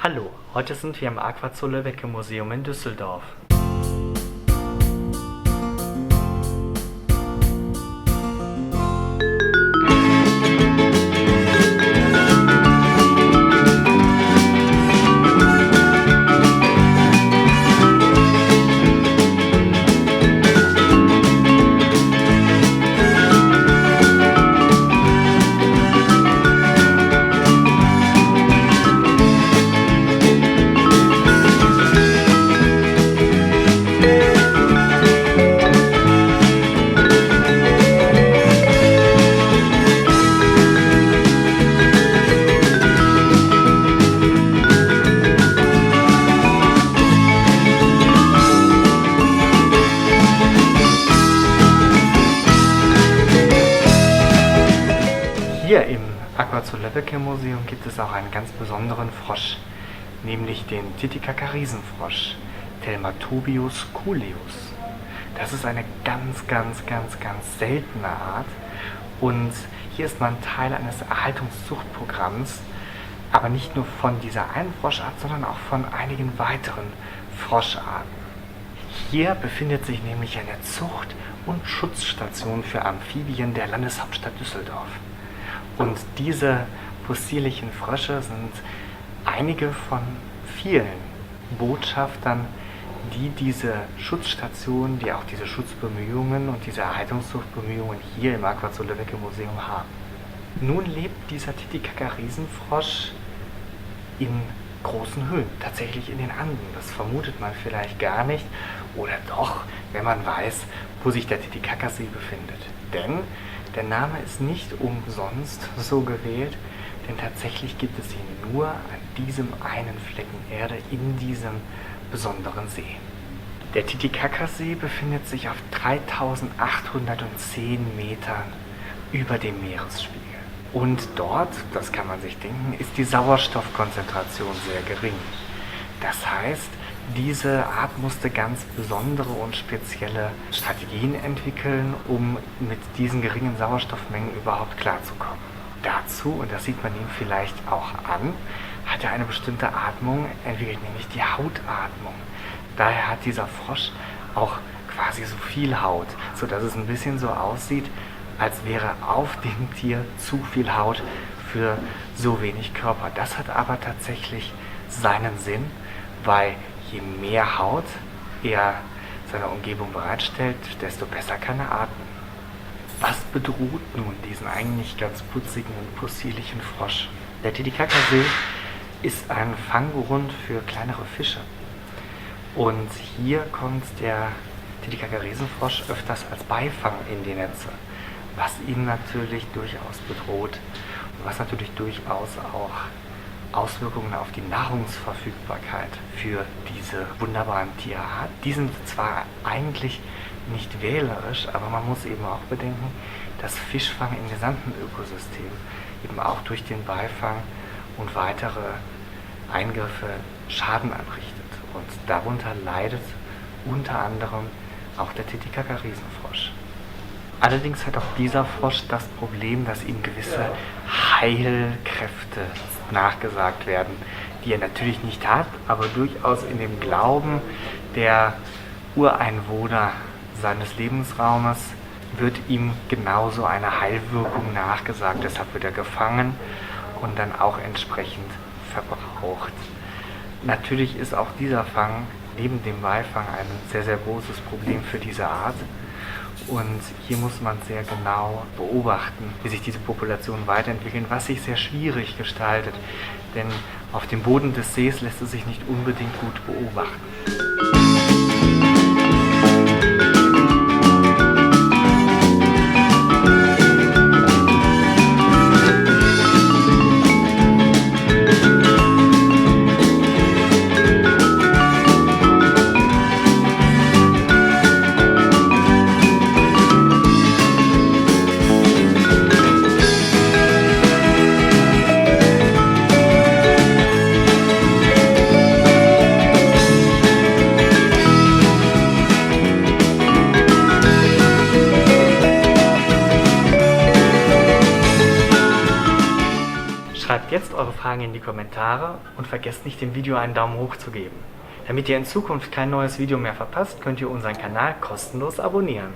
Hallo, heute sind wir im Aqua Löbbecke Museum in Düsseldorf. Hier im Aqua Löbbecke Museum gibt es auch einen ganz besonderen Frosch, nämlich den Titicaca-Riesenfrosch, Telmatobius culeus. Das ist eine ganz seltene Art und hier ist man Teil eines Erhaltungszuchtprogramms, aber nicht nur von dieser einen Froschart, sondern auch von einigen weiteren Froscharten. Hier befindet sich nämlich eine Zucht- und Schutzstation für Amphibien der Landeshauptstadt Düsseldorf. Und diese fossilischen Frösche sind einige von vielen Botschaftern, die diese Schutzstation, die auch diese Schutzbemühungen und diese Erhaltungszuchtbemühungen hier im Aqua Löbbecke Museum haben. Nun lebt dieser Titicaca-Riesenfrosch in großen Höhen, tatsächlich in den Anden. Das vermutet man vielleicht gar nicht oder doch, wenn man weiß, wo sich der Titicaca-See befindet. Denn der Name ist nicht umsonst so gewählt, denn tatsächlich gibt es ihn nur an diesem einen Flecken Erde in diesem besonderen See. Der Titicaca-See befindet sich auf 3810 Metern über dem Meeresspiegel. Und dort, das kann man sich denken, ist die Sauerstoffkonzentration sehr gering. Das heißt, diese Art musste ganz besondere und spezielle Strategien entwickeln, um mit diesen geringen Sauerstoffmengen überhaupt klarzukommen. Dazu, und das sieht man ihm vielleicht auch an, hat er eine bestimmte Atmung entwickelt, nämlich die Hautatmung. Daher hat dieser Frosch auch quasi so viel Haut, sodass es ein bisschen so aussieht, als wäre auf dem Tier zu viel Haut für so wenig Körper. Das hat aber tatsächlich seinen Sinn, weil je mehr Haut er seiner Umgebung bereitstellt, desto besser kann er atmen. Was bedroht nun diesen eigentlich ganz putzigen und possierlichen Frosch? Der Titicaca-See ist ein Fanggrund für kleinere Fische. Und hier kommt der Titicaca-Riesenfrosch öfters als Beifang in die Netze, was ihn natürlich durchaus bedroht und was natürlich durchaus auch Auswirkungen auf die Nahrungsverfügbarkeit für diese wunderbaren Tierart. Die sind zwar eigentlich nicht wählerisch, aber man muss eben auch bedenken, dass Fischfang im gesamten Ökosystem eben auch durch den Beifang und weitere Eingriffe Schaden anrichtet. Und darunter leidet unter anderem auch der Titicaca-Riesenfrosch. Allerdings hat auch dieser Frosch das Problem, dass ihm gewisse Heilkräfte nachgesagt werden, die er natürlich nicht hat, aber durchaus in dem Glauben der Ureinwohner seines Lebensraumes wird ihm genauso eine Heilwirkung nachgesagt. Deshalb wird er gefangen und dann auch entsprechend verbraucht. Natürlich ist auch dieser Fang neben dem Beifang ein sehr großes Problem für diese Art. Und hier muss man sehr genau beobachten, wie sich diese Populationen weiterentwickeln, was sich sehr schwierig gestaltet. Denn auf dem Boden des Sees lässt es sich nicht unbedingt gut beobachten. Fragen in die Kommentare und vergesst nicht, dem Video einen Daumen hoch zu geben. Damit ihr in Zukunft kein neues Video mehr verpasst, könnt ihr unseren Kanal kostenlos abonnieren.